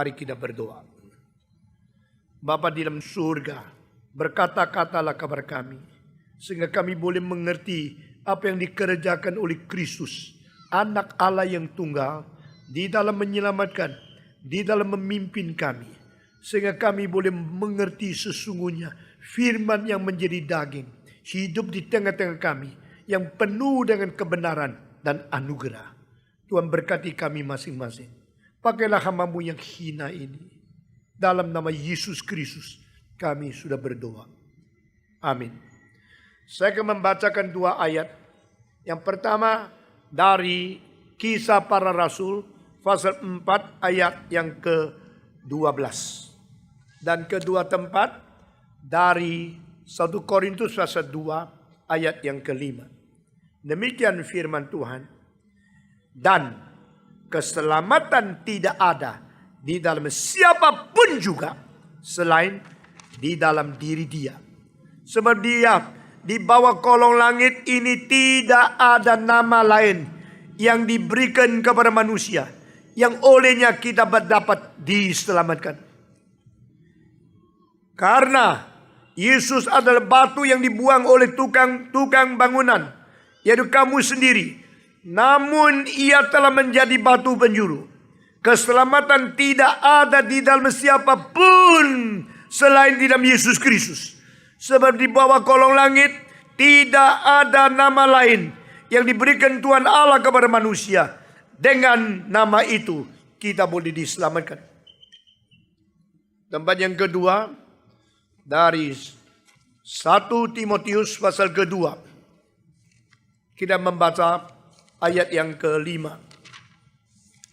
Mari kita berdoa. Bapa di dalam surga, berkata-katalah kepada kami, sehingga kami boleh mengerti apa yang dikerjakan oleh Kristus, anak Allah yang tunggal, di dalam menyelamatkan, di dalam memimpin kami. Sehingga kami boleh mengerti sesungguhnya firman yang menjadi daging, hidup di tengah-tengah kami, yang penuh dengan kebenaran dan anugerah. Tuhan berkati kami masing-masing. Pakailah hamba-Mu yang hina ini. Dalam nama Yesus Kristus kami sudah berdoa. Amin. Saya akan membacakan 2 ayat. Yang pertama dari Kisah Para Rasul pasal 4 ayat yang ke-12. Dan kedua tempat dari 1 Korintus pasal 2 ayat yang ke-5. Demikian firman Tuhan. Dan keselamatan tidak ada di dalam siapapun juga selain di dalam diri dia. Sebab dia di bawah kolong langit ini tidak ada nama lain yang diberikan kepada manusia yang olehnya kita dapat diselamatkan. Karena Yesus adalah batu yang dibuang oleh tukang bangunan, yaitu kamu sendiri. Namun ia telah menjadi batu penjuru. Keselamatan tidak ada di dalam siapapun selain di dalam Yesus Kristus. Sebab di bawah kolong langit tidak ada nama lain yang diberikan Tuhan Allah kepada manusia. Dengan nama itu kita boleh diselamatkan. Tempat yang kedua dari 1 Timotius pasal kedua. Kita membaca ayat yang ke-5.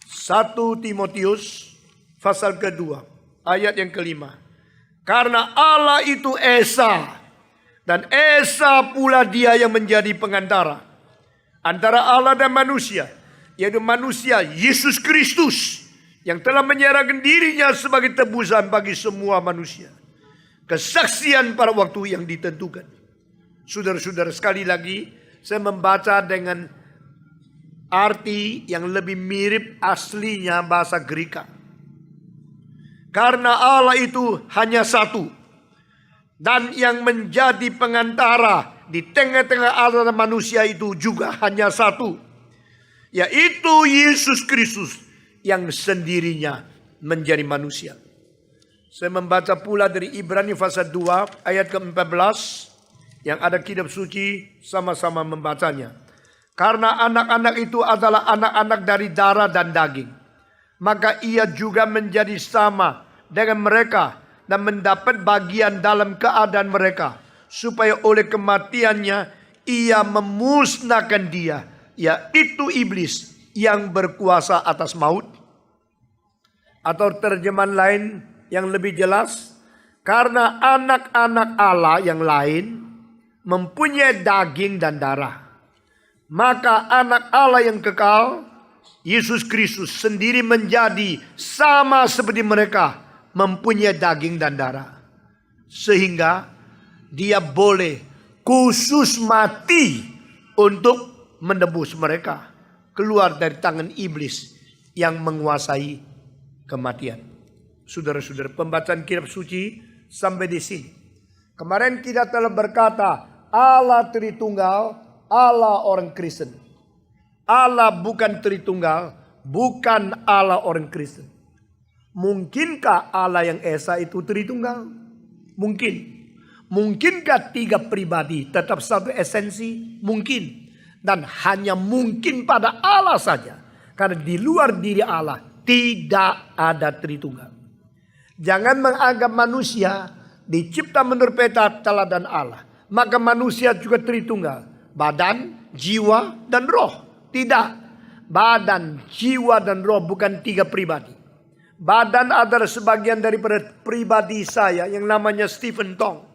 1 Timotius pasal kedua ayat yang ke-5. Karena Allah itu Esa, dan Esa pula dia yang menjadi pengantara antara Allah dan manusia, yaitu manusia Yesus Kristus yang telah menyerahkan dirinya sebagai tebusan bagi semua manusia. Kesaksian pada waktu yang ditentukan. Saudara-saudara, sekali lagi saya membaca dengan arti yang lebih mirip aslinya bahasa Greka. Karena Allah itu hanya satu. Dan yang menjadi pengantara di tengah-tengah Allah dan manusia itu juga hanya satu. Yaitu Yesus Kristus yang sendirinya menjadi manusia. Saya membaca pula dari Ibrani pasal 2 ayat ke-14. Yang ada kitab suci, sama-sama membacanya. Karena anak-anak itu adalah anak-anak dari darah dan daging. Maka ia juga menjadi sama dengan mereka dan mendapat bagian dalam keadaan mereka. Supaya oleh kematiannya ia memusnahkan dia, yaitu iblis yang berkuasa atas maut. Atau terjemahan lain yang lebih jelas. Karena anak-anak Allah yang lain mempunyai daging dan darah. Maka anak Allah yang kekal, Yesus Kristus sendiri menjadi sama seperti mereka, mempunyai daging dan darah. Sehingga dia boleh khusus mati untuk menebus mereka keluar dari tangan iblis yang menguasai kematian. Saudara-saudara, pembacaan kitab suci sampai di sini. Kemarin kita telah berkata Allah Tritunggal, Allah orang Kristen. Allah bukan Tritunggal, bukan Allah orang Kristen. Mungkinkah Allah yang Esa itu Tritunggal? Mungkin. Mungkinkah 3 pribadi tetap satu esensi? Mungkin. Dan hanya mungkin pada Allah saja. Karena di luar diri Allah tidak ada Tritunggal. Jangan menganggap manusia dicipta menurut peta teladan Allah. Maka manusia juga Tritunggal. Badan, jiwa, dan roh. Tidak. Badan, jiwa, dan roh bukan 3 pribadi. Badan adalah sebagian daripada pribadi saya yang namanya Stephen Tong.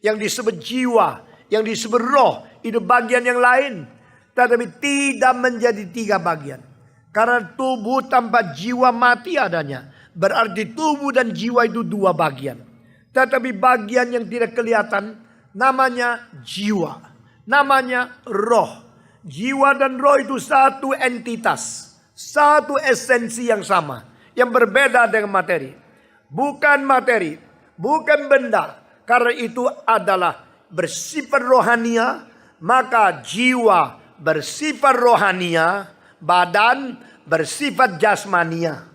Yang disebut jiwa, yang disebut roh. Itu bagian yang lain. Tetapi tidak menjadi 3 bagian. Karena tubuh tanpa jiwa mati adanya. Berarti tubuh dan jiwa itu 2 bagian. Tetapi bagian yang tidak kelihatan namanya jiwa. Namanya roh. Jiwa dan roh itu satu entitas. Satu esensi yang sama. yang berbeda dengan materi. Bukan materi, bukan benda. Karena itu adalah bersifat rohania, maka jiwa bersifat rohania, badan bersifat jasmania.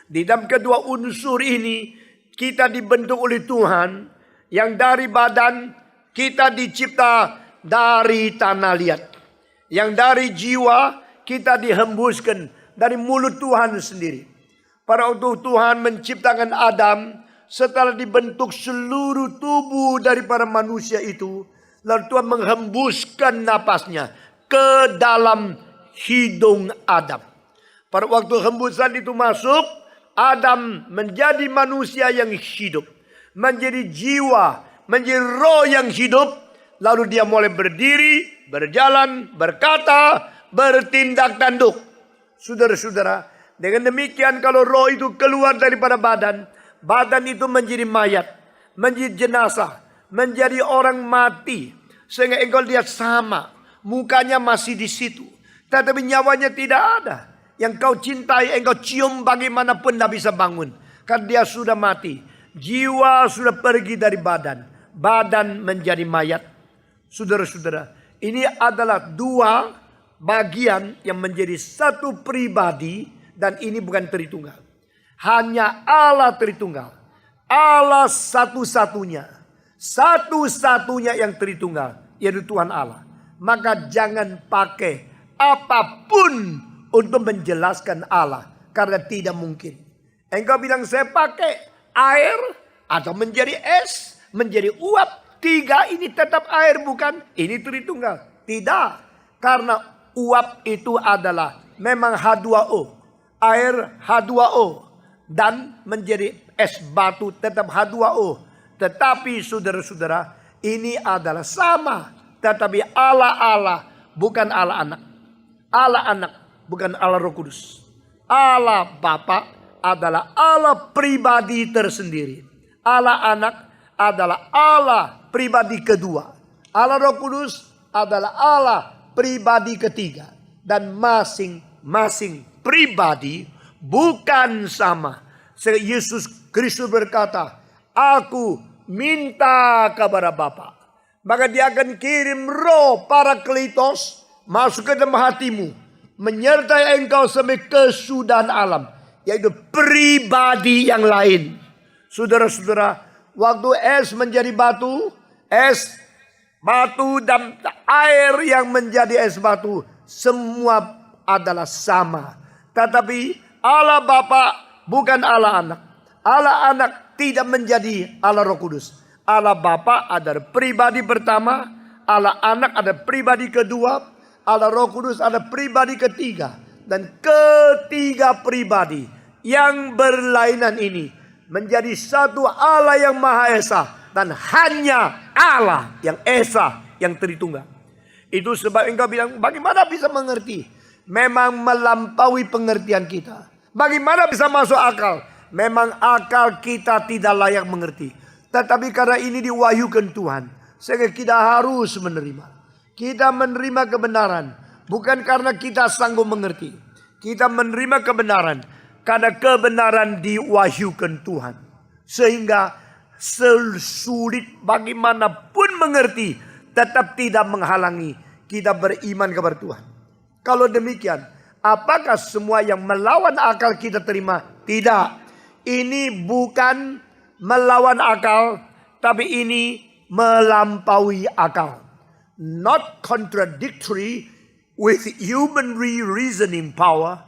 Di dalam kedua unsur ini kita dibentuk oleh Tuhan, yang dari badan kita dicipta dari tanah liat. Yang dari jiwa kita dihembuskan dari mulut Tuhan sendiri. Pada waktu Tuhan menciptakan Adam, setelah dibentuk seluruh tubuh daripada manusia itu, lalu Tuhan menghembuskan napasnya ke dalam hidung Adam. Pada waktu hembusan itu masuk, Adam menjadi manusia yang hidup, menjadi jiwa, menjadi roh yang hidup. Lalu dia mulai berdiri, berjalan, berkata, bertindak tanduk. Saudara-saudara, dengan demikian kalau roh itu keluar daripada badan, badan itu menjadi mayat, menjadi jenazah, menjadi orang mati. Sehingga engkau lihat sama, mukanya masih di situ, tetapi nyawanya tidak ada. Yang kau cintai, engkau cium bagaimanapun tidak bisa bangun, karena dia sudah mati. Jiwa sudah pergi dari badan, badan menjadi mayat. Saudara-saudara, ini adalah dua bagian yang menjadi satu pribadi, dan ini bukan Tritunggal. Hanya Allah Tritunggal. Allah satu-satunya. Satu-satunya yang Tritunggal, yaitu Tuhan Allah. Maka jangan pakai apapun untuk menjelaskan Allah, karena tidak mungkin. Engkau bilang saya pakai air atau menjadi es, menjadi uap. Tiga ini tetap air bukan? Ini Tritunggal. Tidak. Karena uap itu adalah memang H2O. Air H2O. Dan menjadi es batu tetap H2O. Tetapi saudara-saudara, ini adalah sama. Tetapi Allah bukan Allah anak. Allah anak bukan Allah Roh Kudus. Allah Bapa adalah Allah pribadi tersendiri. Allah anak adalah Allah pribadi kedua. Allah Roh Kudus adalah Allah pribadi ketiga. Dan masing-masing pribadi bukan sama. Yesus Kristus berkata, aku minta kepada Bapa, maka dia akan kirim roh Parakletos masuk ke dalam hatimu, menyertai engkau sampai kesudahan alam, yaitu pribadi yang lain. Saudara-saudara, waktu es menjadi batu, es batu dan air yang menjadi es batu, semua adalah sama. Tetapi Allah Bapa bukan Allah Anak. Allah Anak tidak menjadi Allah Roh Kudus. Allah Bapa adalah pribadi pertama, Allah Anak adalah pribadi kedua, Allah Roh Kudus adalah pribadi ketiga. Dan ketiga pribadi yang berlainan ini menjadi satu Allah yang Maha Esa, dan hanya Allah yang Esa, yang Tritunggal. Itu sebab engkau bilang, bagaimana bisa mengerti? Memang melampaui pengertian kita. Bagaimana bisa masuk akal? Memang akal kita tidak layak mengerti. Tetapi karena ini diwahyukan Tuhan, sehingga kita harus menerima. Kita menerima kebenaran bukan karena kita sanggup mengerti. Kita menerima kebenaran karena kebenaran diwahyukan Tuhan. Sehingga sesulit bagaimanapun mengerti, tetap tidak menghalangi kita beriman kepada Tuhan. Kalau demikian, apakah semua yang melawan akal kita terima? Tidak. Ini bukan melawan akal, tapi ini melampaui akal. Not contradictory with human reasoning power,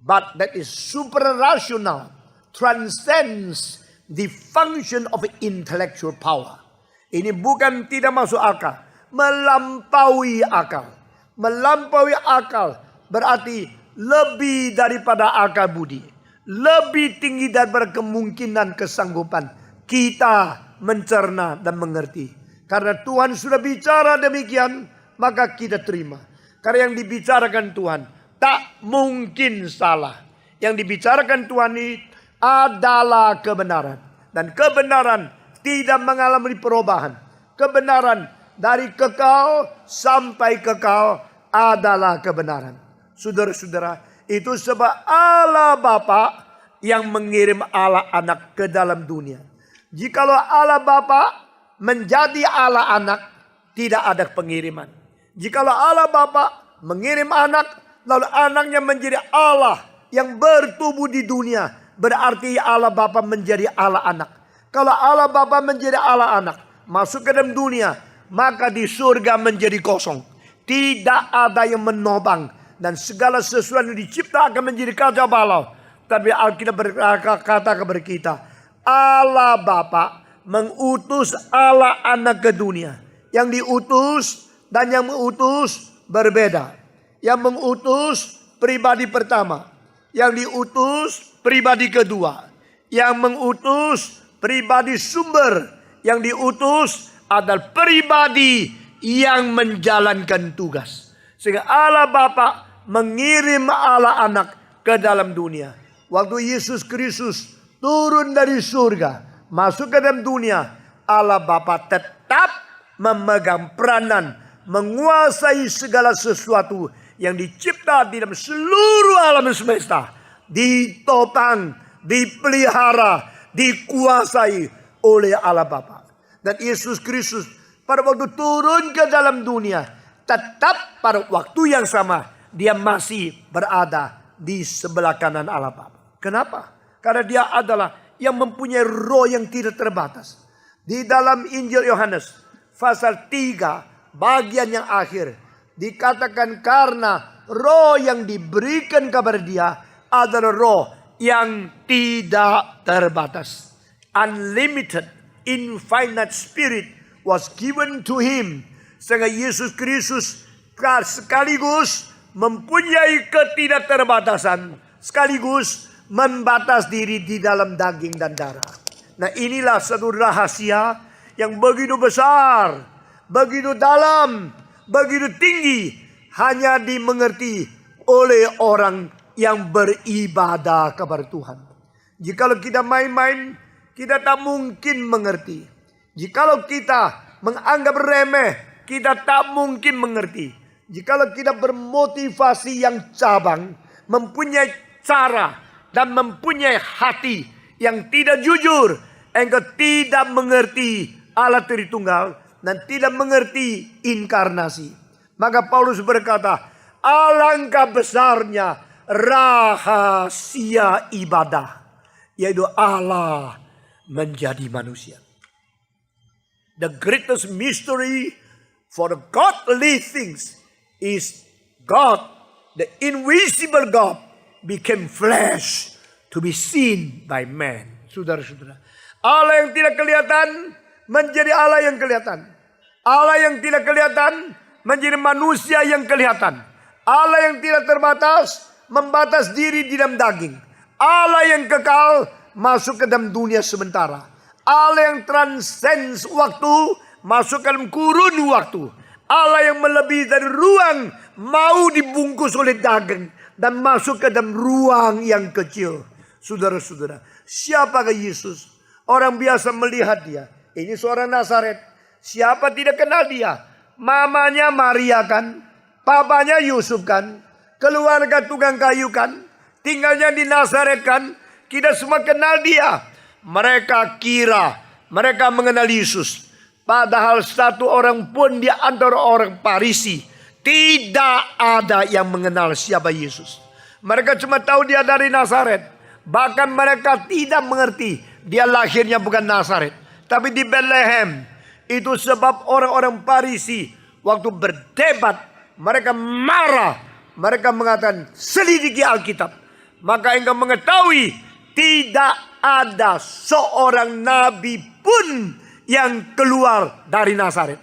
but that is supra-rational, transcends the function of intellectual power. Ini bukan tidak masuk akal, melampaui akal. Melampaui akal berarti lebih daripada akal budi, lebih tinggi daripada kemungkinan kesanggupan kita mencerna dan mengerti. Karena Tuhan sudah bicara demikian, maka kita terima. Karena yang dibicarakan Tuhan tak mungkin salah. Yang dibicarakan Tuhan ini adalah kebenaran. Dan kebenaran tidak mengalami perubahan. Kebenaran dari kekal sampai kekal adalah kebenaran. Saudara-saudara, itu sebab Allah Bapa yang mengirim Allah Anak ke dalam dunia. Jikalau Allah Bapa menjadi Allah Anak, tidak ada pengiriman. Jikalau Allah Bapa mengirim Anak, lalu Anaknya menjadi Allah yang bertubuh di dunia, berarti Allah Bapa menjadi Allah Anak. Kalau Allah Bapa menjadi Allah Anak, masuk ke dalam dunia, maka di surga menjadi kosong. Tidak ada yang menopang, dan segala sesuatu yang dicipta akan menjadi kacau balau. Tapi Alkitab berkata kepada kita, Allah Bapa mengutus Allah Anak ke dunia. Yang diutus dan yang mengutus berbeda. Yang mengutus pribadi pertama, yang diutus pribadi kedua, yang mengutus pribadi sumber, yang diutus adalah pribadi yang menjalankan tugas. Sehingga Allah Bapa mengirim Allah Anak ke dalam dunia. Waktu Yesus Kristus turun dari surga, masuk ke dalam dunia, Allah Bapa tetap memegang peranan, menguasai segala sesuatu yang dicipta di dalam seluruh alam semesta. Ditopang, dipelihara, dikuasai oleh Allah Bapa. Dan Yesus Kristus pada waktu turun ke dalam dunia, tetap pada waktu yang sama dia masih berada di sebelah kanan Allah Bapa. Kenapa? Karena dia adalah yang mempunyai roh yang tidak terbatas. Di dalam Injil Yohanes pasal 3 bagian yang akhir dikatakan karena roh yang diberikan kepada dia adalah roh yang tidak terbatas. Unlimited, infinite spirit was given to him. Sehingga Yesus Kristus sekaligus mempunyai ketidakterbatasan, sekaligus membatas diri di dalam daging dan darah. Nah, inilah satu rahasia yang begitu besar, begitu dalam, begitu tinggi, hanya dimengerti oleh orang yang beribadah kepada Tuhan. Jikalau kita main-main, kita tak mungkin mengerti. Jikalau kita menganggap remeh, kita tak mungkin mengerti. Jikalau kita bermotivasi yang cabang, mempunyai cara dan mempunyai hati yang tidak jujur, engkau tidak mengerti Allah Tritunggal dan tidak mengerti inkarnasi. Maka Paulus berkata, alangkah besarnya rahasia ibadah, yaitu Allah menjadi manusia. The greatest mystery for the godly things is God, the invisible God, became flesh to be seen by man. Saudara-saudara, Allah yang tidak kelihatan menjadi Allah yang kelihatan. Allah yang tidak kelihatan menjadi manusia yang kelihatan. Allah yang tidak terbatas membatas diri di dalam daging. Allah yang kekal masuk ke dalam dunia sementara. Allah yang transcends waktu masuk ke dalam kurun waktu. Allah yang melebihi dari ruang mau dibungkus oleh daging dan masuk ke dalam ruang yang kecil. Saudara-saudara, siapakah Yesus? Orang biasa melihat dia. Ini seorang Nazaret. Siapa tidak kenal dia? Mamanya Maria kan? Papanya Yusuf kan? Keluarga tukang kayu kan? Tinggalnya di Nazaret kan? Kita semua kenal dia. Mereka kira mereka mengenal Yesus. Padahal satu orang pun di antara orang Farisi tidak ada yang mengenal siapa Yesus. Mereka cuma tahu dia dari Nazaret. Bahkan mereka tidak mengerti dia lahirnya bukan Nazaret, tapi di Bethlehem. Itu sebab orang-orang Farisi waktu berdebat, mereka marah. Mereka mengatakan, selidiki Alkitab. Maka engkau mengetahui tidak ada seorang nabi pun yang keluar dari Nazaret.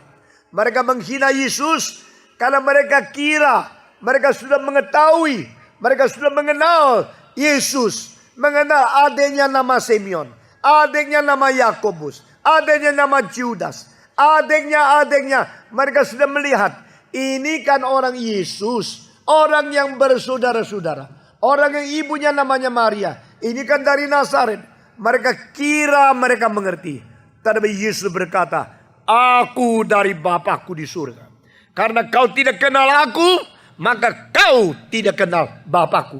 Mereka menghina Yesus karena mereka kira mereka sudah mengetahui, mereka sudah mengenal Yesus, mengenal adiknya nama Simeon, adiknya nama Yakobus, adiknya nama Judas, adiknya. Mereka sudah melihat ini kan orang Yesus, orang yang bersaudara-saudara, orang yang ibunya namanya Maria. Ini kan dari Nazaret. Mereka kira mereka mengerti. Tetapi Yesus berkata, aku dari Bapakku di surga. Karena kau tidak kenal aku, maka kau tidak kenal Bapakku.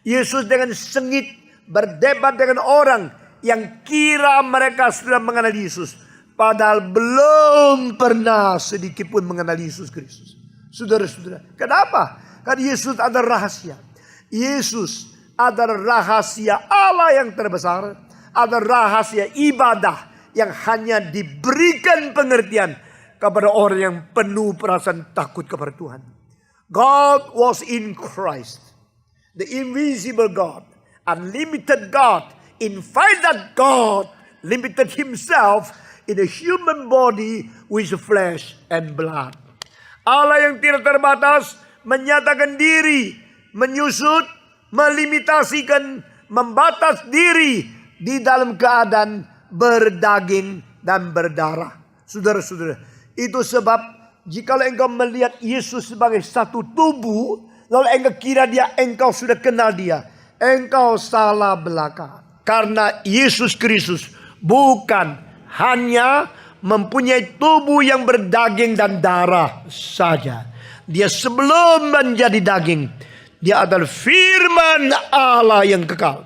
Yesus dengan sengit berdebat dengan orang yang kira mereka sudah mengenal Yesus, padahal belum pernah sedikit pun mengenal Yesus Kristus. Saudara-saudara, kenapa? Karena Yesus adalah rahasia. Yesus adalah rahasia Allah yang terbesar, adalah rahasia ibadah yang hanya diberikan pengertian kepada orang yang penuh perasaan takut kepada Tuhan. God was in Christ, the invisible God, unlimited God, infinite God, limited himself in a human body with flesh and blood. Allah yang tidak terbatas menyatakan diri, menyusut, melimitasikan, membatas diri di dalam keadaan berdaging dan berdarah. Saudara-saudara, itu sebab jikalau engkau melihat Yesus sebagai satu tubuh, lalu engkau kira engkau sudah kenal dia, engkau salah belaka. Karena Yesus Kristus bukan hanya mempunyai tubuh yang berdaging dan darah saja. Dia sebelum menjadi daging, dia adalah firman Allah yang kekal.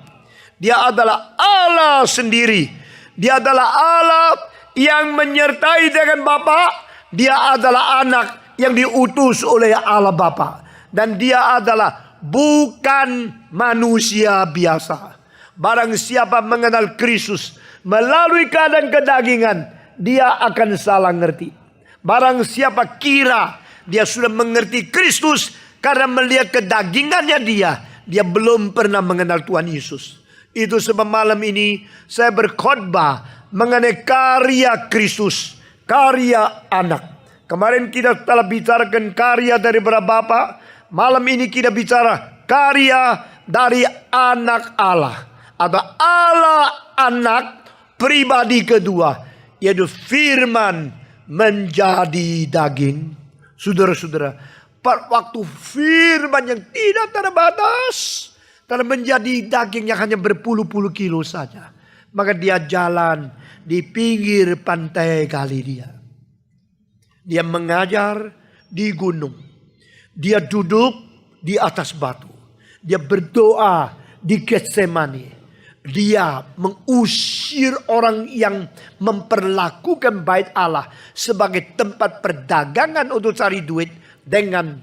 Dia adalah Allah sendiri. Dia adalah Allah yang menyertai dengan Bapa. Dia adalah anak yang diutus oleh Allah Bapa. Dan dia adalah bukan manusia biasa. Barang siapa mengenal Kristus melalui keadaan kedagingan, dia akan salah ngerti. Barang siapa kira dia sudah mengerti Kristus karena melihat kedagingannya dia belum pernah mengenal Tuhan Yesus. Itu sebab malam ini saya berkhotbah mengenai karya Kristus, karya anak. Kemarin kita telah bicarakan karya dari Bapa. Malam ini kita bicara karya dari anak Allah. Ada Allah anak pribadi kedua, yaitu firman menjadi daging. Saudara-saudara, pada waktu firman yang tidak terbatas telah menjadi daging yang hanya berpuluh-puluh kilo saja, maka dia jalan di pinggir pantai Galilea. Dia mengajar di gunung. Dia duduk di atas batu. Dia berdoa di Getsemani. Dia mengusir orang yang memperlakukan bait Allah sebagai tempat perdagangan untuk cari duit dengan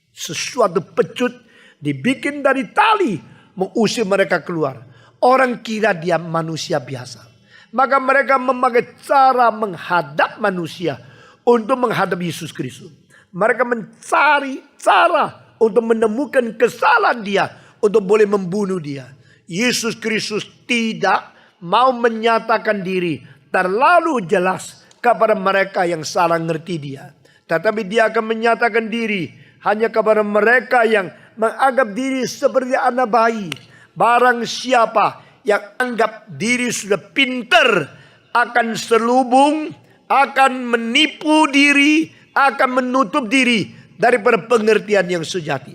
sesuatu pecut dibikin dari tali, mengusir mereka keluar. Orang kira dia manusia biasa. Maka mereka memakai cara menghadap manusia untuk menghadap Yesus Kristus. Mereka mencari cara untuk menemukan kesalahan dia, untuk boleh membunuh dia. Yesus Kristus tidak mau menyatakan diri terlalu jelas kepada mereka yang salah ngerti dia. Tetapi dia akan menyatakan diri hanya kepada mereka yang menganggap diri seperti anak bayi. Barang siapa yang anggap diri sudah pintar, akan selubung, akan menipu diri, akan menutup diri daripada pengertian yang sejati.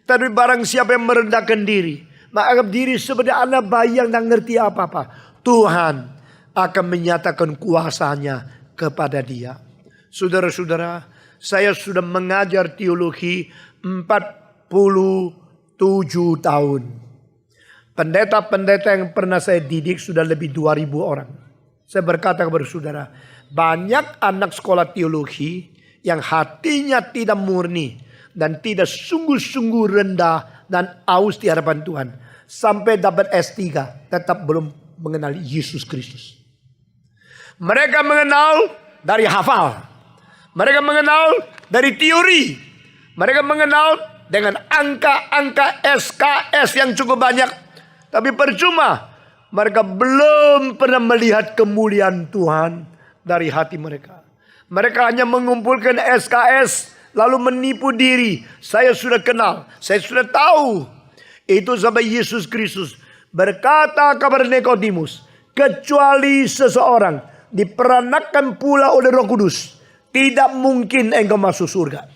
Tapi barang siapa yang merendahkan diri, menganggap diri sebagai anak bayi yang tidak ngerti apa-apa, Tuhan akan menyatakan kuasanya kepada dia. Saudara-saudara, saya sudah mengajar teologi 47 tahun. Pendeta-pendeta yang pernah saya didik sudah lebih 2.000 orang. Saya berkata kepada saudara, banyak anak sekolah teologi yang hatinya tidak murni dan tidak sungguh-sungguh rendah dan aus di hadapan Tuhan. Sampai dapat S3 tetap belum mengenal Yesus Kristus. Mereka mengenal dari hafal. Mereka mengenal dari teori. Mereka mengenal dengan angka-angka SKS yang cukup banyak. Tapi percuma. Mereka belum pernah melihat kemuliaan Tuhan dari hati mereka. Mereka hanya mengumpulkan SKS lalu menipu diri. Saya sudah kenal. Saya sudah tahu. Itu sampai Yesus Kristus berkata kepada Nikodemus, kecuali seseorang diperanakkan pula oleh Roh Kudus, tidak mungkin engkau masuk surga.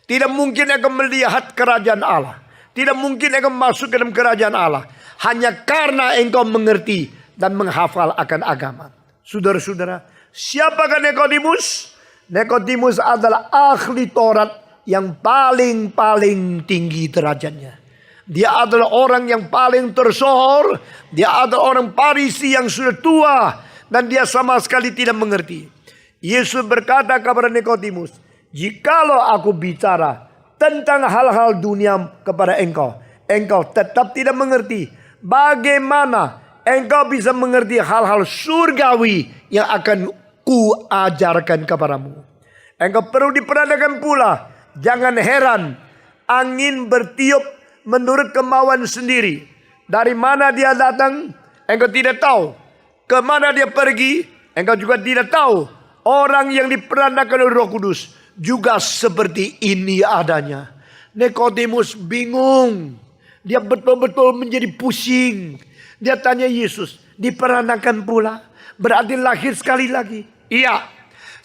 Tidak mungkin engkau melihat kerajaan Allah. Tidak mungkin engkau masuk ke dalam kerajaan Allah. Hanya karena engkau mengerti dan menghafal akan agama. Saudara-saudara, siapakah Nikodemus? Nikodemus adalah ahli Taurat yang paling tinggi derajatnya. Dia adalah orang yang paling tersohor. Dia adalah orang Farisi yang sudah tua. Dan dia sama sekali tidak mengerti. Yesus berkata kepada Nikodemus, jikalau aku bicara tentang hal-hal dunia kepada engkau, engkau tetap tidak mengerti. Bagaimana engkau bisa mengerti hal-hal surgawi yang akan kuajarkan kepadamu? Engkau perlu diperhatikan pula. Jangan heran angin bertiup menurut kemauan sendiri. Dari mana dia datang, engkau tidak tahu. Kemana dia pergi, engkau juga tidak tahu. Orang yang diperandakan oleh Roh Kudus juga seperti ini adanya. Nikodemus bingung. Dia betul-betul menjadi pusing. Dia tanya Yesus, diperandakan pula? Berarti lahir sekali lagi? Iya,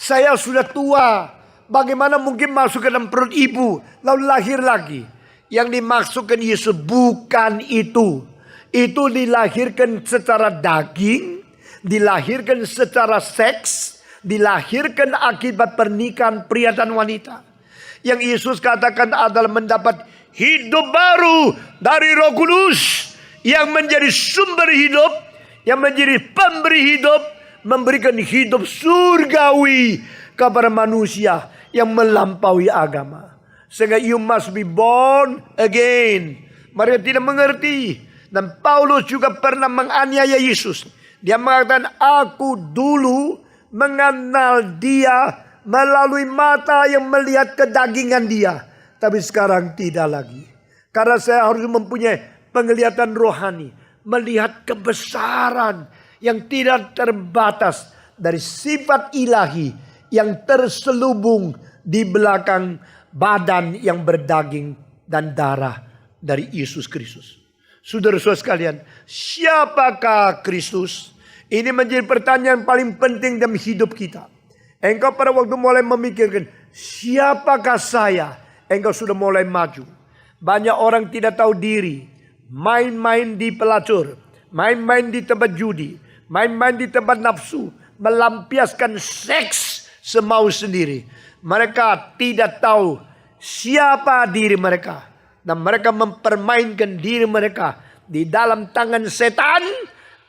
saya sudah tua. Bagaimana mungkin masuk ke dalam perut ibu lalu lahir lagi? Yang dimaksudkan Yesus bukan itu. Itu dilahirkan secara daging, dilahirkan secara seks, dilahirkan akibat pernikahan pria dan wanita. Yang Yesus katakan adalah mendapat hidup baru dari Roh Kudus yang menjadi sumber hidup, yang menjadi pemberi hidup, memberikan hidup surgawi kepada manusia yang melampaui agama. Sehingga you must be born again. Mereka tidak mengerti. Dan Paulus juga pernah menganiaya Yesus. Dia mengatakan, aku dulu mengenal dia melalui mata yang melihat kedagingan dia. Tapi sekarang tidak lagi. Karena saya harus mempunyai penglihatan rohani. Melihat kebesaran yang tidak terbatas dari sifat ilahi yang terselubung di belakang badan yang berdaging dan darah dari Yesus Kristus. Saudara-saudara sekalian, siapakah Kristus? Ini menjadi pertanyaan paling penting dalam hidup kita. Engkau pada waktu mulai memikirkan, siapakah saya? Engkau sudah mulai maju. Banyak orang tidak tahu diri. Main-main di pelacur. Main-main di tempat judi. Main-main di tempat nafsu. Melampiaskan seks semau sendiri. Mereka tidak tahu siapa diri mereka. Dan mereka mempermainkan diri mereka di dalam tangan setan.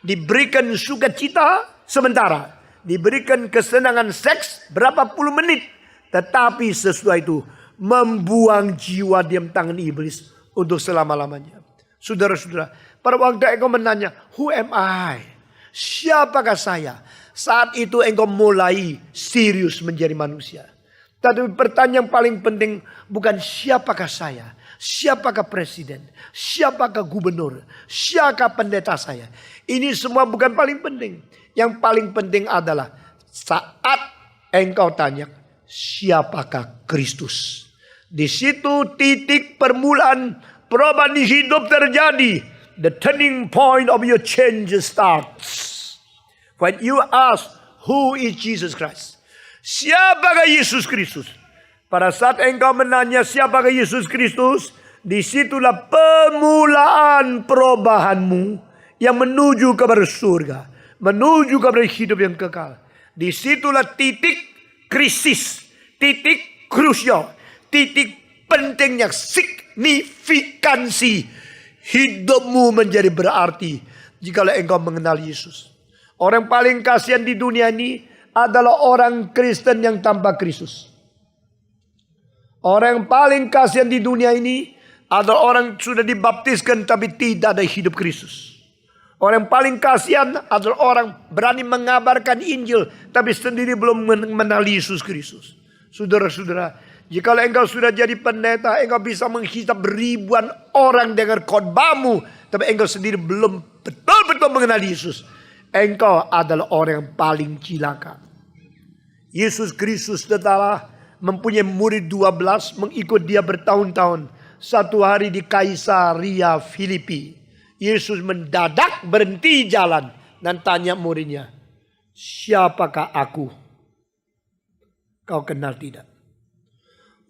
Diberikan sukacita sementara. Diberikan kesenangan seks berapa puluh menit. Tetapi sesudah itu membuang jiwa diam tangan iblis untuk selama-lamanya. Saudara-saudara, pada waktu engkau menanya, who am I? Siapakah saya? Saat itu engkau mulai serius menjadi manusia. Tapi pertanyaan paling penting bukan siapakah saya? Siapakah presiden? Siapakah gubernur? Siapakah pendeta saya? Ini semua bukan paling penting. Yang paling penting adalah saat engkau tanya, siapakah Kristus? Di situ titik permulaan perubahan di hidup terjadi. The turning point of your change starts. When you ask, who is Jesus Christ? Siapakah Yesus Kristus? Pada saat engkau menanya siapakah Yesus Kristus, disitulah permulaan perubahanmu yang menuju kepada surga, menuju kepada hidup yang kekal. Disitulah titik krisis, titik krusial, titik pentingnya signifikansi hidupmu menjadi berarti jikalau engkau mengenal Yesus. Orang paling kasihan di dunia ini adalah orang Kristen yang tanpa Kristus. Orang yang paling kasihan di dunia ini adalah orang yang sudah dibaptiskan tapi tidak ada hidup Kristus. Orang yang paling kasihan adalah orang berani mengabarkan Injil tapi sendiri belum mengenal Yesus Kristus. Saudara-saudara, jika engkau sudah jadi pendeta, engkau bisa menghisap ribuan orang dengan khotbahmu, tapi engkau sendiri belum betul-betul mengenal Yesus. Engkau adalah orang yang paling cilaka. Yesus Kristus telah mempunyai murid 12, mengikut dia bertahun-tahun. Satu hari di Kaisaria Filipi, Yesus mendadak berhenti jalan dan tanya muridnya, siapakah aku? Kau kenal tidak?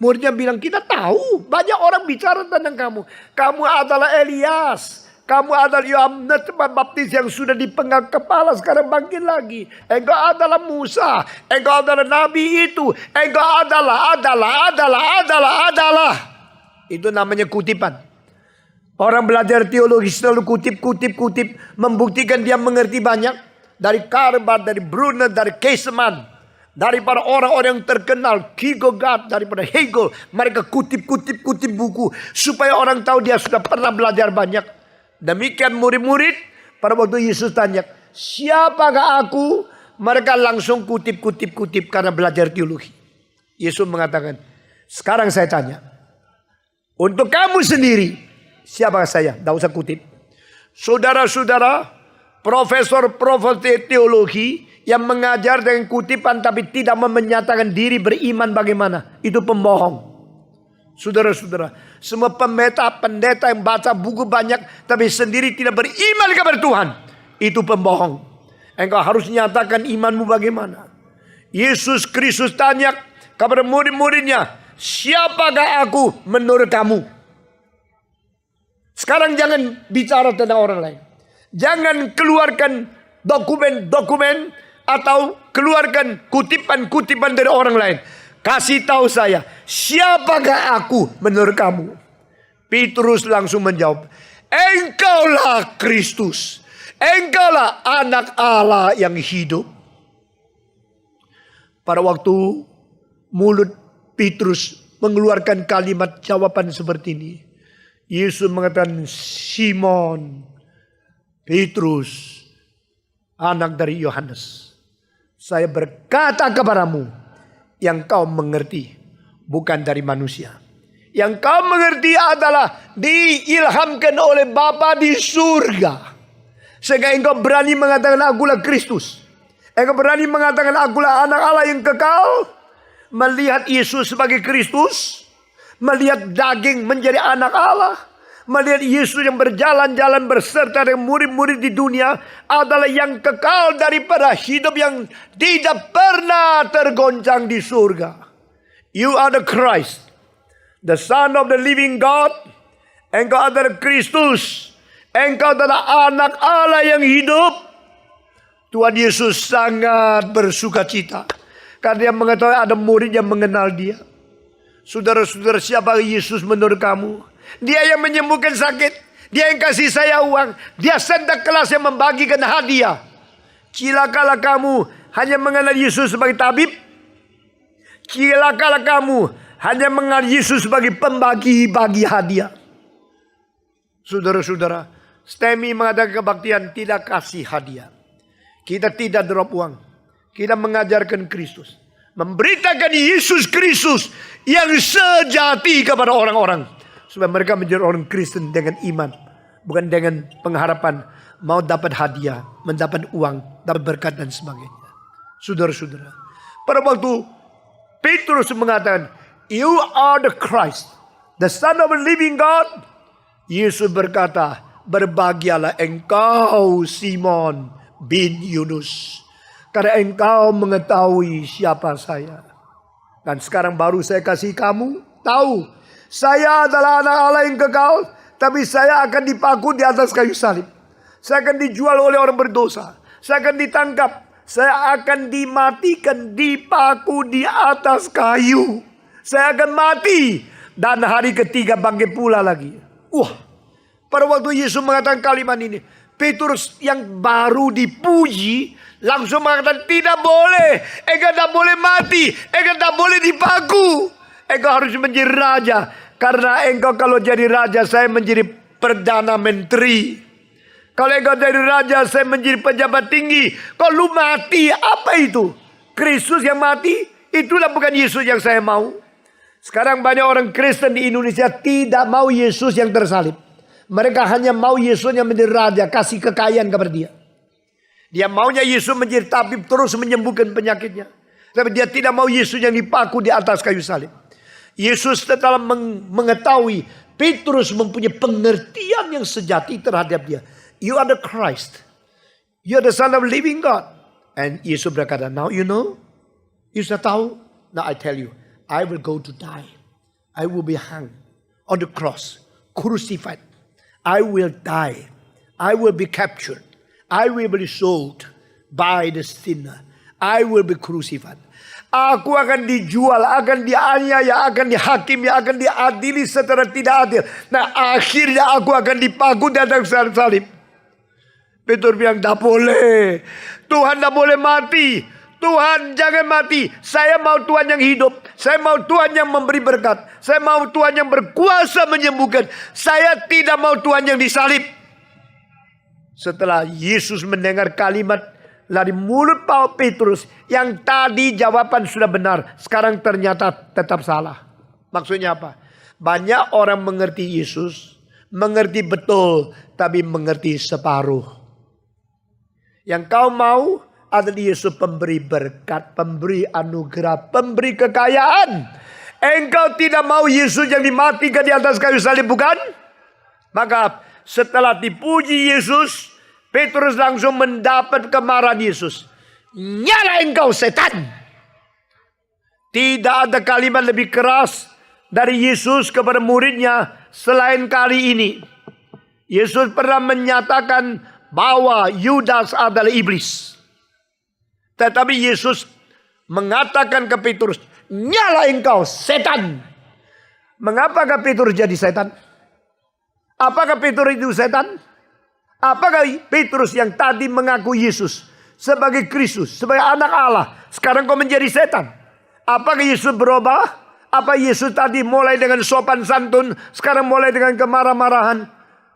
Muridnya bilang, kita tahu. Banyak orang bicara tentang kamu. Kamu adalah Elias. Kamu adalah Yohanes Pembaptis yang sudah dipenggal kepala sekarang bangkit lagi. Engkau adalah Musa. Engkau adalah Nabi itu. Engkau adalah. Itu namanya kutipan. Orang belajar teologi selalu kutip, membuktikan dia mengerti banyak. Dari Karbar, dari Brunner, dari Caseman, daripada orang-orang yang terkenal, Kierkegaard, daripada Hegel. Mereka kutip buku supaya orang tahu dia sudah pernah belajar banyak. Demikian murid-murid pada waktu Yesus tanya, siapakah aku? Mereka langsung kutip karena belajar teologi. Yesus mengatakan, sekarang saya tanya, untuk kamu sendiri, siapakah saya? Tidak usah kutip. Saudara-saudara, profesor teologi yang mengajar dengan kutipan tapi tidak menyatakan diri beriman bagaimana? Itu pembohong. Saudara-saudara, semua pendeta yang baca buku banyak tapi sendiri tidak beriman kepada Tuhan, itu pembohong. Engkau harus nyatakan imanmu bagaimana. Yesus Kristus tanya kepada murid-muridnya, siapakah aku menurut kamu? Sekarang jangan bicara tentang orang lain. Jangan keluarkan dokumen-dokumen atau keluarkan kutipan-kutipan dari orang lain. Kasih tahu saya, siapakah aku menurut kamu? Petrus langsung menjawab, engkaulah Kristus. Engkaulah anak Allah yang hidup. Pada waktu mulut Petrus mengeluarkan kalimat jawaban seperti ini, Yesus mengatakan, Simon Petrus, anak dari Yohanes, saya berkata kepadamu, yang kau mengerti bukan dari manusia. Yang kau mengerti adalah diilhamkan oleh Bapa di surga. Sehingga engkau berani mengatakan akulah Kristus. Engkau berani mengatakan akulah anak Allah yang kekal. Melihat Yesus sebagai Kristus. Melihat daging menjadi anak Allah. Melihat Yesus yang berjalan-jalan berserta dengan murid-murid di dunia adalah yang kekal daripada hidup yang tidak pernah tergoncang di surga. You are the Christ, the Son of the living God. Engkau adalah Kristus. Engkau adalah anak Allah yang hidup. Tuhan Yesus sangat bersuka cita karena dia mengetahui ada murid yang mengenal dia. Saudara-saudara, siapa Yesus menurut kamu? Dia yang menyembuhkan sakit. Dia yang kasih saya uang. Dia Santa Claus yang membagikan hadiah. Cilakalah kamu hanya mengenal Yesus sebagai tabib. Cilakalah kamu hanya mengenal Yesus sebagai pembagi-bagi hadiah. Saudara-saudara, STEMI mengadakan kebaktian tidak kasih hadiah. Kita tidak drop uang. Kita mengajarkan Kristus. Memberitakan Yesus Kristus yang sejati kepada orang-orang. Supaya mereka menjadi orang Kristen dengan iman. Bukan dengan pengharapan mau dapat hadiah, mendapat uang, dapat berkat dan sebagainya. Saudara-saudara, pada waktu Petrus mengatakan, you are the Christ, the Son of the living God. Yesus berkata, berbahagialah engkau Simon bin Yunus. Karena engkau mengetahui siapa saya. Dan sekarang baru saya kasih kamu tahu. Saya adalah anak Allah yang kekal. Tapi saya akan dipaku di atas kayu salib. Saya akan dijual oleh orang berdosa. Saya akan ditangkap. Saya akan dimatikan, dipaku di atas kayu. Saya akan mati. Dan hari ketiga bangkit pula lagi. Wah, pada waktu Yesus mengatakan kalimat ini, Petrus yang baru dipuji langsung mengatakan, tidak boleh. Engkau tidak boleh mati. Engkau tidak boleh dipaku. Engkau harus menjadi raja. Karena engkau kalau jadi raja, saya menjadi perdana menteri. Kalau engkau jadi raja, saya menjadi pejabat tinggi. Kalau lu mati, apa itu? Kristus yang mati? Itulah bukan Yesus yang saya mau. Sekarang banyak orang Kristen di Indonesia tidak mau Yesus yang tersalib. Mereka hanya mau Yesus yang menjadi raja, kasih kekayaan kepada dia. Dia maunya Yesus menjadi tabib terus menyembuhkan penyakitnya. Tapi dia tidak mau Yesus yang dipaku di atas kayu salib. Yesus telah mengetahui Petrus mempunyai pengertian yang sejati terhadap dia. You are the Christ. You are the Son of living God. And Yesus berkata, now you know. You sudah tahu. Now I tell you, I will go to die. I will be hung on the cross, crucified. I will die. I will be captured. I will be sold by the sinner. I will be crucified. Aku akan dijual, akan dianiaya, akan dihakimi, akan diadili secara tidak adil. Nah, akhirnya aku akan dipaku di atas salib. Petrus bilang, tidak boleh. Tuhan tidak boleh mati. Tuhan jangan mati. Saya mau Tuhan yang hidup. Saya mau Tuhan yang memberi berkat. Saya mau Tuhan yang berkuasa menyembuhkan. Saya tidak mau Tuhan yang disalib. Setelah Yesus mendengar kalimat dari mulut Paul Petrus, yang tadi jawaban sudah benar, sekarang ternyata tetap salah. Maksudnya apa? Banyak orang mengerti Yesus, mengerti betul, tapi mengerti separuh. Yang kau mau adalah Yesus pemberi berkat, pemberi anugerah, pemberi kekayaan. Engkau tidak mau Yesus yang dimatikan di atas kayu salib, bukan? Maka setelah dipuji Yesus, Petrus langsung mendapat kemarahan Yesus. Nyala engkau setan. Tidak ada kalimat lebih keras dari Yesus kepada muridnya selain kali ini. Yesus pernah menyatakan bahwa Yudas adalah iblis. Tetapi Yesus mengatakan ke Petrus, nyala engkau setan. Mengapakah Petrus jadi setan? Apakah Petrus itu setan? Apakah Petrus yang tadi mengaku Yesus sebagai Kristus, sebagai anak Allah, sekarang kau menjadi setan? Apakah Yesus berubah? Apa Yesus tadi mulai dengan sopan santun, sekarang mulai dengan kemarah-marahan?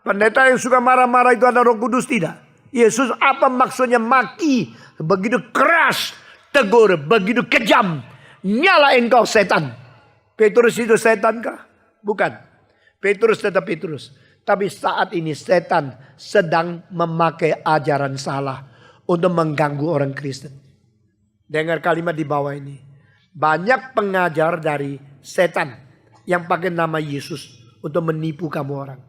Pendeta yang suka marah-marah itu ada Roh Kudus? Tidak. Yesus apa maksudnya maki begitu keras, tegur begitu kejam? Nyala engkau setan. Petrus itu setan kah? Bukan. Petrus tetap Petrus. Tapi saat ini setan sedang memakai ajaran salah untuk mengganggu orang Kristen. Dengar kalimat di bawah ini. Banyak pengajar dari setan yang pakai nama Yesus untuk menipu kamu orang.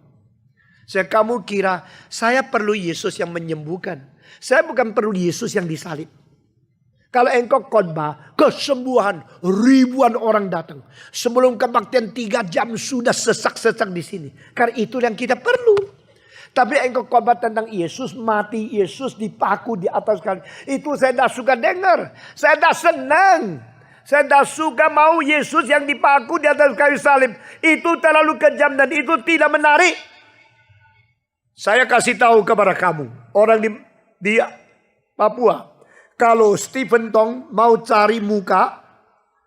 Kamu kira saya perlu Yesus yang menyembuhkan. Saya bukan perlu Yesus yang disalib. Kalau engkau khotbah kesembuhan, ribuan orang datang. Sebelum kebaktian 3 jam sudah sesak-sesak di sini. Karena itu yang kita perlu. Tapi engkau khotbah tentang Yesus mati, Yesus dipaku di atas kali. Itu saya tidak suka dengar. Saya tidak senang. Saya tidak suka mau Yesus yang dipaku di atas kayu salib. Itu terlalu kejam dan itu tidak menarik. Saya kasih tahu kepada kamu. Orang di Papua. Kalau Stephen Tong mau cari muka,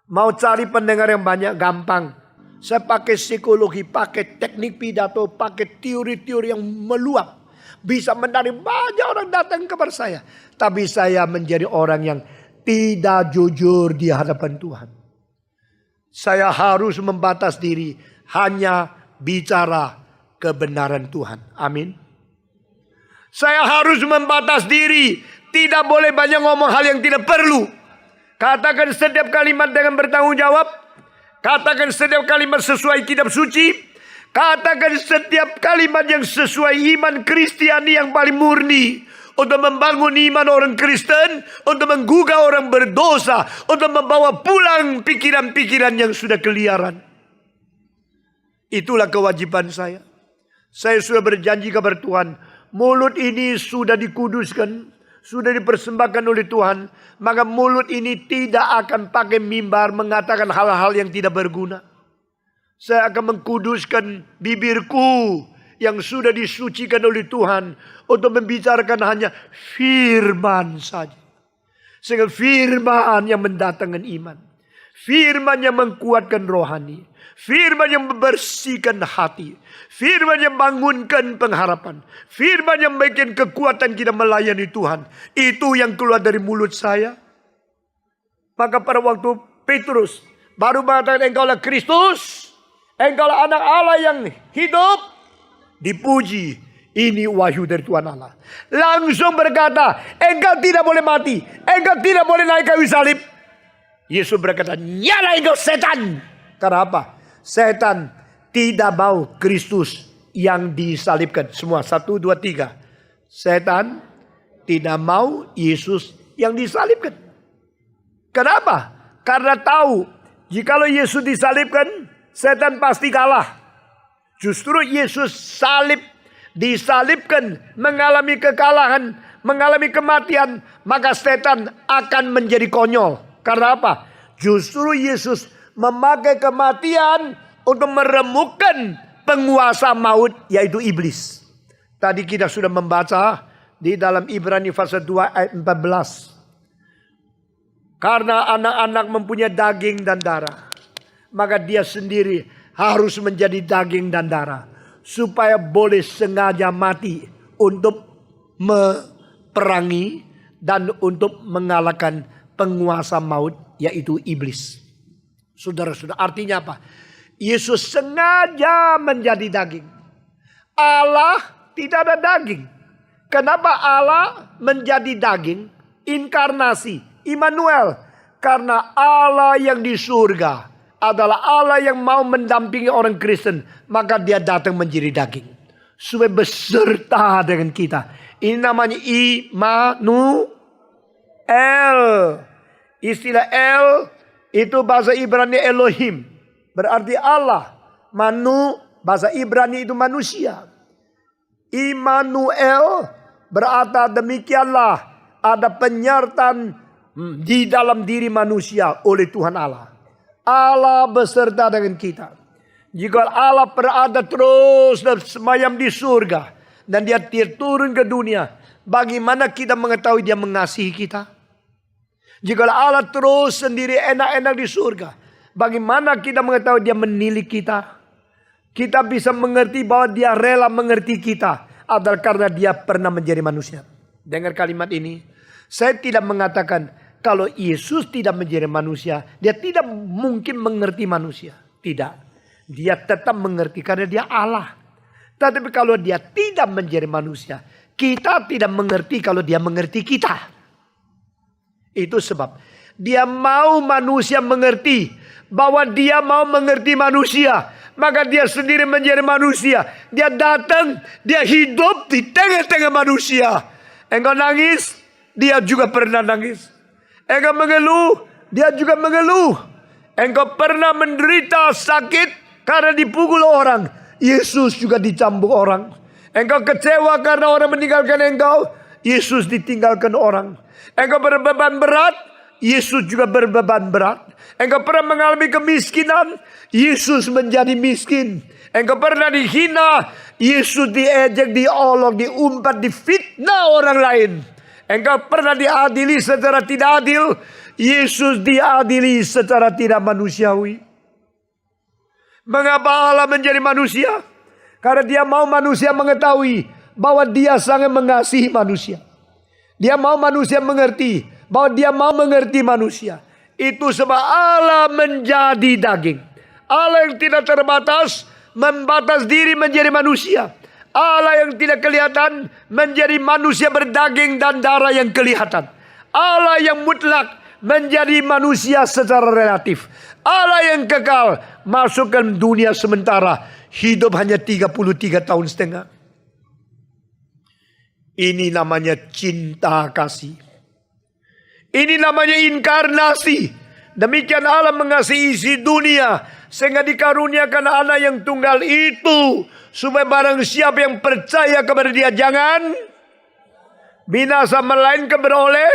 mau cari pendengar yang banyak, gampang. Saya pakai psikologi, pakai teknik pidato, pakai teori-teori yang meluap. Bisa menarik banyak orang datang kepada saya. Tapi saya menjadi orang yang tidak jujur di hadapan Tuhan. Saya harus membatas diri, hanya bicara kebenaran Tuhan. Amin. Saya harus membatas diri. Tidak boleh banyak ngomong hal yang tidak perlu. Katakan setiap kalimat dengan bertanggung jawab. Katakan setiap kalimat sesuai kitab suci. Katakan setiap kalimat yang sesuai iman Kristiani yang paling murni. Untuk membangun iman orang Kristen. Untuk menggugah orang berdosa. Untuk membawa pulang pikiran-pikiran yang sudah keliaran. Itulah kewajiban saya. Saya sudah berjanji kepada Tuhan. Mulut ini sudah dikuduskan. Sudah dipersembahkan oleh Tuhan. Maka mulut ini tidak akan pakai mimbar mengatakan hal-hal yang tidak berguna. Saya akan mengkuduskan bibirku yang sudah disucikan oleh Tuhan. Untuk membicarakan hanya firman saja. Sehingga firman yang mendatangkan iman. Firman yang menguatkan rohani. Firman yang membersihkan hati. Firman yang bangunkan pengharapan. Firman yang bikin kekuatan kita melayani Tuhan. Itu yang keluar dari mulut saya. Maka pada waktu Petrus baru mengatakan engkaulah Kristus. Engkaulah anak Allah yang hidup. Dipuji. Ini wahyu dari Tuhan Allah. Langsung berkata, engkau tidak boleh mati. Engkau tidak boleh naik kayu salib. Yesus berkata, nyala engkau setan. Karena apa? Setan tidak mau Kristus yang disalibkan. Semua 1, 2, 3. Setan tidak mau Yesus yang disalibkan. Kenapa? Karena tahu jikalau Yesus disalibkan, setan pasti kalah. Justru Yesus disalibkan, mengalami kekalahan, mengalami kematian, maka setan akan menjadi konyol. Karena apa? Justru Yesus memakai kematian untuk meremukkan penguasa maut, yaitu iblis. Tadi kita sudah membaca di dalam Ibrani pasal 2 ayat 14. Karena anak-anak mempunyai daging dan darah, maka dia sendiri harus menjadi daging dan darah, supaya boleh sengaja mati untuk meperangi dan untuk mengalahkan penguasa maut, yaitu iblis. Saudara-saudara, artinya apa? Yesus sengaja menjadi daging. Allah tidak ada daging. Kenapa Allah menjadi daging? Inkarnasi, Immanuel. Karena Allah yang di surga adalah Allah yang mau mendampingi orang Kristen, maka dia datang menjadi daging supaya beserta dengan kita. Ini namanya Immanuel. Istilah El itu bahasa Ibrani Elohim, berarti Allah. Manu bahasa Ibrani itu manusia. Immanuel berarti demikianlah ada penyertaan di dalam diri manusia oleh Tuhan Allah. Allah beserta dengan kita. Jika Allah berada terus dan semayam di surga dan dia turun ke dunia, bagaimana kita mengetahui dia mengasihi kita? Jika Allah terus sendiri enak-enak di surga, bagaimana kita mengetahui dia menilik kita? Kita bisa mengerti bahwa dia rela mengerti kita adalah karena dia pernah menjadi manusia. Dengar kalimat ini. Saya tidak mengatakan kalau Yesus tidak menjadi manusia, dia tidak mungkin mengerti manusia. Tidak. Dia tetap mengerti karena dia Allah. Tetapi kalau dia tidak menjadi manusia, kita tidak mengerti kalau dia mengerti kita. Itu sebab dia mau manusia mengerti bahwa dia mau mengerti manusia. Maka dia sendiri menjadi manusia. Dia datang, dia hidup di tengah-tengah manusia. Engkau nangis, dia juga pernah nangis. Engkau mengeluh, dia juga mengeluh. Engkau pernah menderita sakit karena dipukul orang, Yesus juga dicambuk orang. Engkau kecewa karena orang meninggalkan engkau, Yesus ditinggalkan orang. Engkau berbeban berat, Yesus juga berbeban berat. Engkau pernah mengalami kemiskinan, Yesus menjadi miskin. Engkau pernah dihina, Yesus diejek, diolok, diumpat, difitnah orang lain. Engkau pernah diadili secara tidak adil, Yesus diadili secara tidak manusiawi. Mengapa Allah menjadi manusia? Karena dia mau manusia mengetahui bahwa dia sangat mengasihi manusia. Dia mau manusia mengerti bahwa dia mau mengerti manusia. Itu sebab Allah menjadi daging. Allah yang tidak terbatas, membatas diri menjadi manusia. Allah yang tidak kelihatan, menjadi manusia berdaging dan darah yang kelihatan. Allah yang mutlak, menjadi manusia secara relatif. Allah yang kekal, masuk ke dunia sementara. Hidup hanya 33 tahun setengah. Ini namanya cinta kasih. Ini namanya inkarnasi. Demikian Allah mengasihi isi dunia, sehingga dikaruniakan anak yang tunggal itu, supaya barang siapa yang percaya kepada dia jangan binasa, melainkan beroleh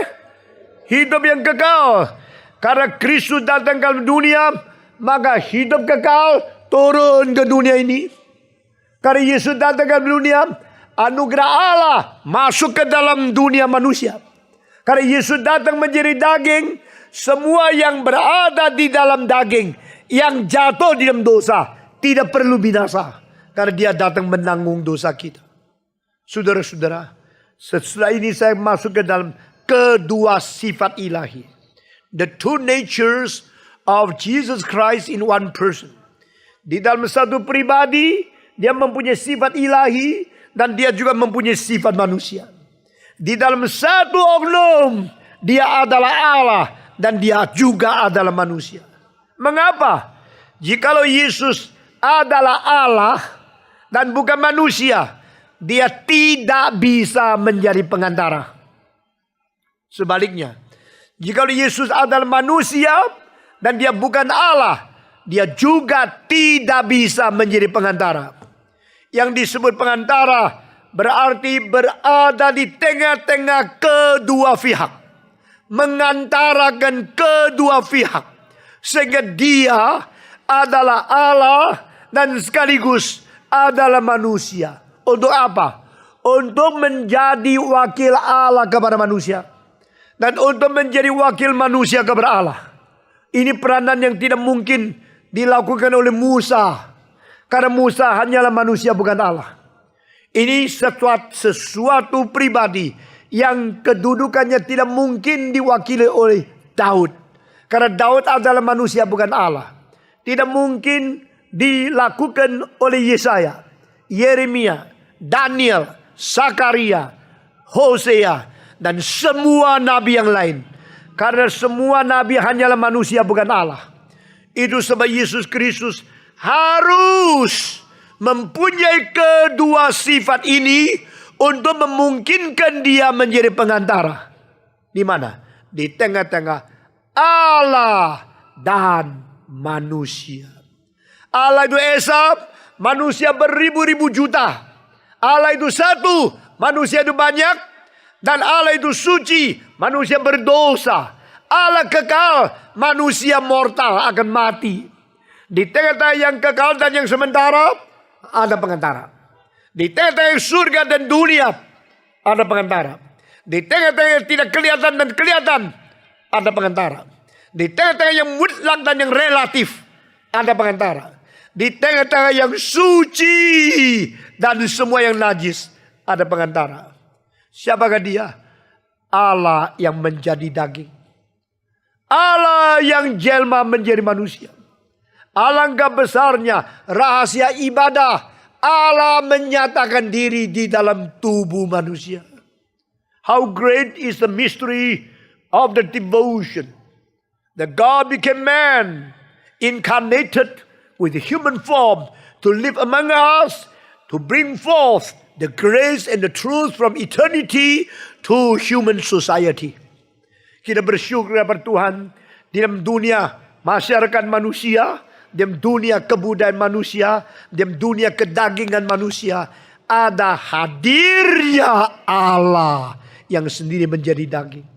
hidup yang kekal. Karena Kristus datang ke dunia, maka hidup kekal turun ke dunia ini. Karena Yesus datang ke dunia, anugerah Allah masuk ke dalam dunia manusia. Karena Yesus datang menjadi daging, semua yang berada di dalam daging, yang jatuh di dalam dosa, tidak perlu binasa. Karena dia datang menanggung dosa kita. Saudara-saudara, setelah ini saya masuk ke dalam kedua sifat ilahi. The two natures of Jesus Christ in one person. Di dalam satu pribadi, dia mempunyai sifat ilahi dan dia juga mempunyai sifat manusia. Di dalam satu oknum, dia adalah Allah dan dia juga adalah manusia. Mengapa? Jikalau Yesus adalah Allah dan bukan manusia, dia tidak bisa menjadi pengantara. Sebaliknya, jikalau Yesus adalah manusia dan dia bukan Allah, dia juga tidak bisa menjadi pengantara. Yang disebut pengantara berarti berada di tengah-tengah kedua pihak. Mengantarakan kedua pihak. Sehingga dia adalah Allah dan sekaligus adalah manusia. Untuk apa? Untuk menjadi wakil Allah kepada manusia. Dan untuk menjadi wakil manusia kepada Allah. Ini peranan yang tidak mungkin dilakukan oleh Musa. Karena Musa hanyalah manusia, bukan Allah. Ini sesuatu pribadi yang kedudukannya tidak mungkin diwakili oleh Daud. Karena Daud adalah manusia, bukan Allah. Tidak mungkin dilakukan oleh Yesaya, Yeremia, Daniel, Zakaria, Hosea, dan semua nabi yang lain. Karena semua nabi hanyalah manusia, bukan Allah. Itu sebab Yesus Kristus harus mempunyai kedua sifat ini untuk memungkinkan dia menjadi pengantara. Di mana? Di tengah-tengah Allah dan manusia. Allah itu Esa, manusia beribu-ribu juta. Allah itu satu, manusia itu banyak. Dan Allah itu suci, manusia berdosa. Allah kekal, manusia mortal akan mati. Di tengah-tengah yang kekal dan yang sementara, ada pengantara. Di tengah-tengah surga dan dunia, ada pengantara. Di tengah-tengah yang tidak kelihatan dan kelihatan, ada pengantara. Di tengah-tengah yang mutlak dan yang relatif, ada pengantara. Di tengah-tengah yang suci dan semua yang najis, ada pengantara. Siapakah dia? Allah yang menjadi daging. Allah yang jelma menjadi manusia. Alangkah besarnya rahasia ibadah. Allah menyatakan diri di dalam tubuh manusia. How great is the mystery of the devotion. That God became man, incarnated with a human form to live among us, to bring forth the grace and the truth from eternity to human society. Kita bersyukur kepada Tuhan di dalam dunia masyarakat manusia, dalam dunia kebudayaan manusia, dalam dunia kedagingan manusia, ada hadirnya Allah yang sendiri menjadi daging.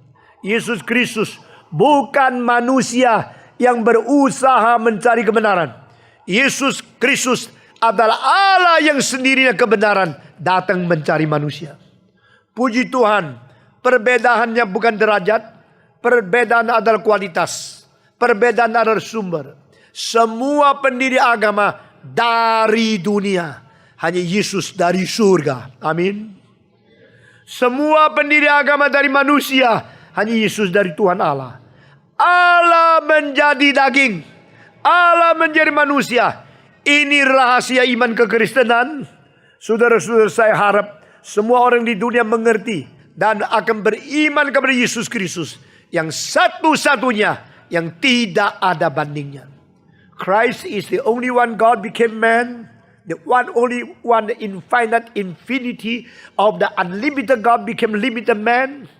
Yesus Kristus bukan manusia yang berusaha mencari kebenaran. Yesus Kristus adalah Allah yang sendirinya kebenaran datang mencari manusia. Puji Tuhan, perbedaannya bukan derajat, perbedaan adalah kualitas, perbedaan adalah sumber. Semua pendiri agama dari dunia, hanya Yesus dari surga. Amin. Semua pendiri agama dari manusia, hanya Yesus dari Tuhan Allah. Allah menjadi daging, Allah menjadi manusia. Ini rahasia iman kekristenan. Saudara-saudara, saya harap semua orang di dunia mengerti dan akan beriman kepada Yesus Kristus yang satu-satunya yang tidak ada bandingnya. Christ is the only one God became man, the one only one, the infinity of the unlimited God became limited man.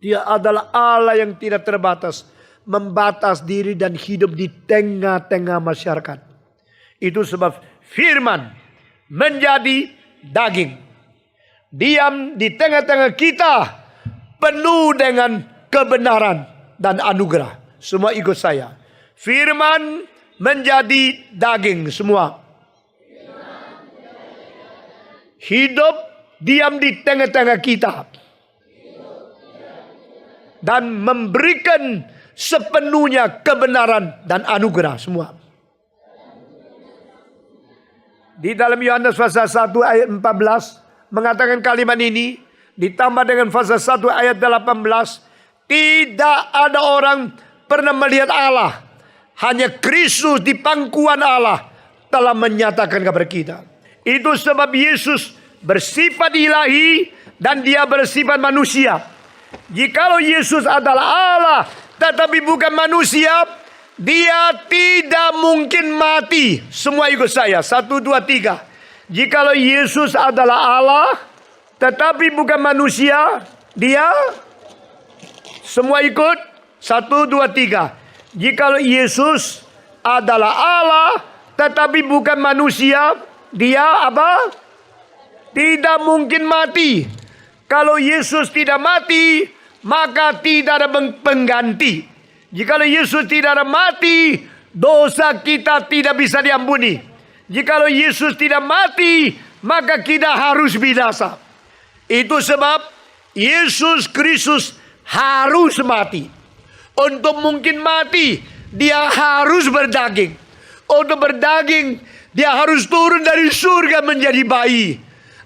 Dia adalah Allah yang tidak terbatas, membatas diri dan hidup di tengah-tengah masyarakat. Itu sebab firman menjadi daging, diam di tengah-tengah kita, penuh dengan kebenaran dan anugerah. Semua ikut saya. Firman menjadi daging semua. Hidup diam di tengah-tengah kita. Dan memberikan sepenuhnya kebenaran dan anugerah semua. Di dalam Yohanes pasal 1 ayat 14 mengatakan kalimat ini. Ditambah dengan pasal 1 ayat 18. Tidak ada orang pernah melihat Allah. Hanya Kristus di pangkuan Allah telah menyatakan kepada kita. Itu sebab Yesus bersifat ilahi dan dia bersifat manusia. Jikalau Yesus adalah Allah tetapi bukan manusia, dia tidak mungkin mati. Semua ikut saya. 1, 2, 3. Jikalau Yesus adalah Allah tetapi bukan manusia, dia semua ikut. 1, 2, 3. Jikalau Yesus adalah Allah tetapi bukan manusia, dia apa? Tidak mungkin mati. Kalau Yesus tidak mati, maka tidak ada pengganti. Jikalau Yesus tidak mati, dosa kita tidak bisa diampuni. Jikalau Yesus tidak mati, maka kita harus binasa. Itu sebab Yesus Kristus harus mati. Untuk mungkin mati, dia harus berdaging. Untuk berdaging, dia harus turun dari surga menjadi bayi.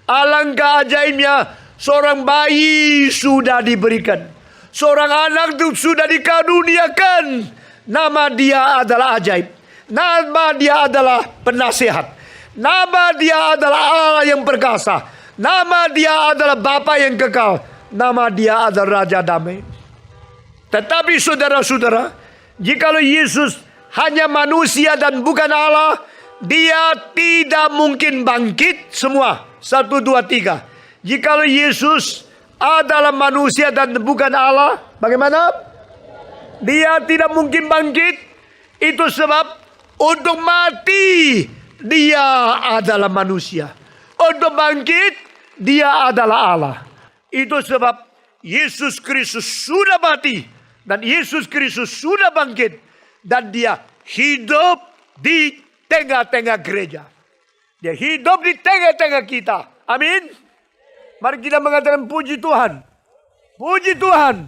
Alangkah ajaibnya, seorang bayi sudah diberikan. Seorang anak itu sudah dikaruniakan. Nama dia adalah ajaib. Nama dia adalah penasihat. Nama dia adalah Allah yang perkasa. Nama dia adalah Bapa yang kekal. Nama dia adalah Raja Damai. Tetapi saudara-saudara, jikalau Yesus hanya manusia dan bukan Allah, dia tidak mungkin bangkit semua. 1, 2, 3. Jikalau Yesus adalah manusia dan bukan Allah, bagaimana? Dia tidak mungkin bangkit. Itu sebab untuk mati, dia adalah manusia. Untuk bangkit, dia adalah Allah. Itu sebab Yesus Kristus sudah mati. Dan Yesus Kristus sudah bangkit. Dan dia hidup di tengah-tengah gereja. Dia hidup di tengah-tengah kita. Amin. Mari kita mengatakan puji Tuhan. Puji Tuhan.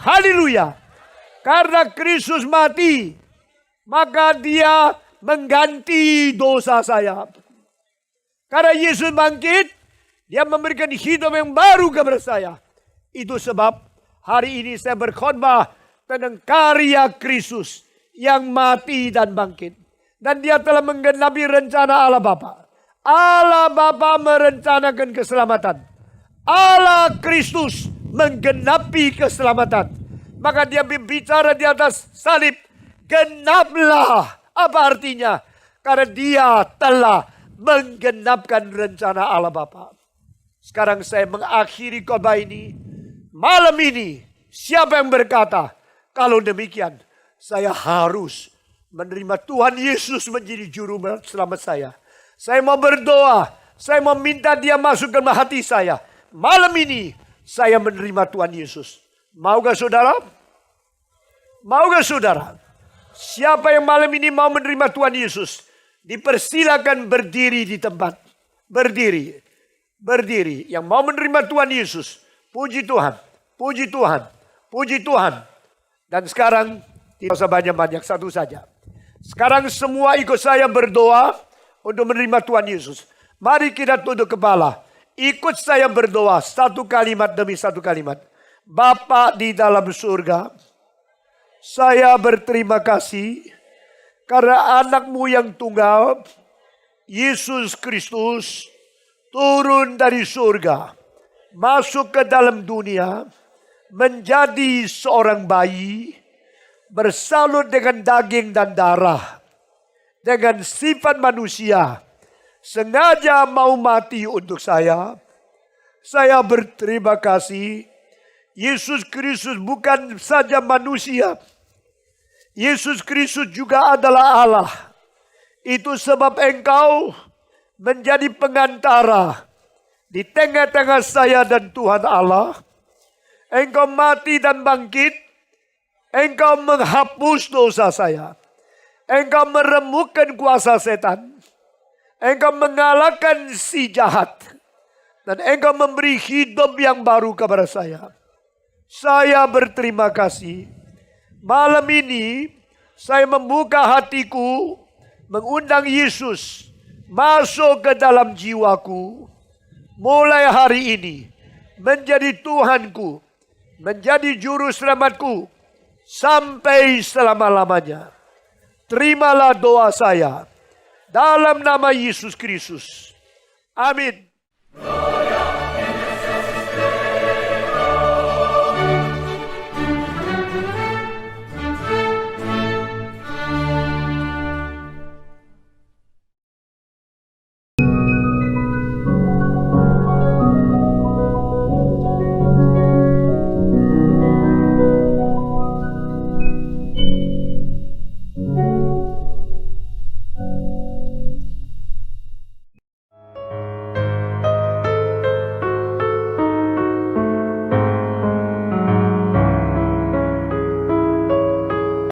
Haleluya. Karena Kristus mati, maka dia mengganti dosa saya. Karena Yesus bangkit, dia memberikan hidup yang baru kepada saya. Itu sebab hari ini saya berkhotbah tentang karya Kristus yang mati dan bangkit. Dan dia telah menggenapi rencana Allah Bapa. Allah Bapa merencanakan keselamatan. Allah Kristus menggenapi keselamatan. Maka dia berbicara di atas salib. Genaplah. Apa artinya? Karena dia telah menggenapkan rencana Allah Bapa. Sekarang saya mengakhiri khotbah ini. Malam ini, siapa yang berkata, kalau demikian, saya harus menerima Tuhan Yesus menjadi juru selamat saya. Saya mau berdoa, saya mau minta dia masuk ke hati saya. Malam ini, saya menerima Tuhan Yesus. Maukah saudara? Maukah saudara? Siapa yang malam ini mau menerima Tuhan Yesus? Dipersilakan berdiri di tempat. Berdiri. Berdiri. Yang mau menerima Tuhan Yesus. Puji Tuhan. Puji Tuhan. Puji Tuhan. Dan sekarang tidak usah banyak-banyak, satu saja. Sekarang semua ikut saya berdoa untuk menerima Tuhan Yesus. Mari kita tunduk kepala. Ikut saya berdoa satu kalimat demi satu kalimat. Bapa di dalam surga, saya berterima kasih karena anak-Mu yang tunggal, Yesus Kristus, turun dari surga, masuk ke dalam dunia, menjadi seorang bayi, bersalut dengan daging dan darah, dengan sifat manusia, sengaja mau mati untuk saya. Saya berterima kasih. Yesus Kristus bukan saja manusia. Yesus Kristus juga adalah Allah. Itu sebab Engkau menjadi pengantara di tengah-tengah saya dan Tuhan Allah. Engkau mati dan bangkit. Engkau menghapus dosa saya. Engkau meremukkan kuasa setan. Engkau mengalahkan si jahat. Dan Engkau memberi hidup yang baru kepada saya. Saya berterima kasih. Malam ini saya membuka hatiku, mengundang Yesus masuk ke dalam jiwaku. Mulai hari ini menjadi Tuhanku, menjadi juru selamatku sampai selama-lamanya. Terimalah doa saya dalam nama Yesus Kristus. Amin.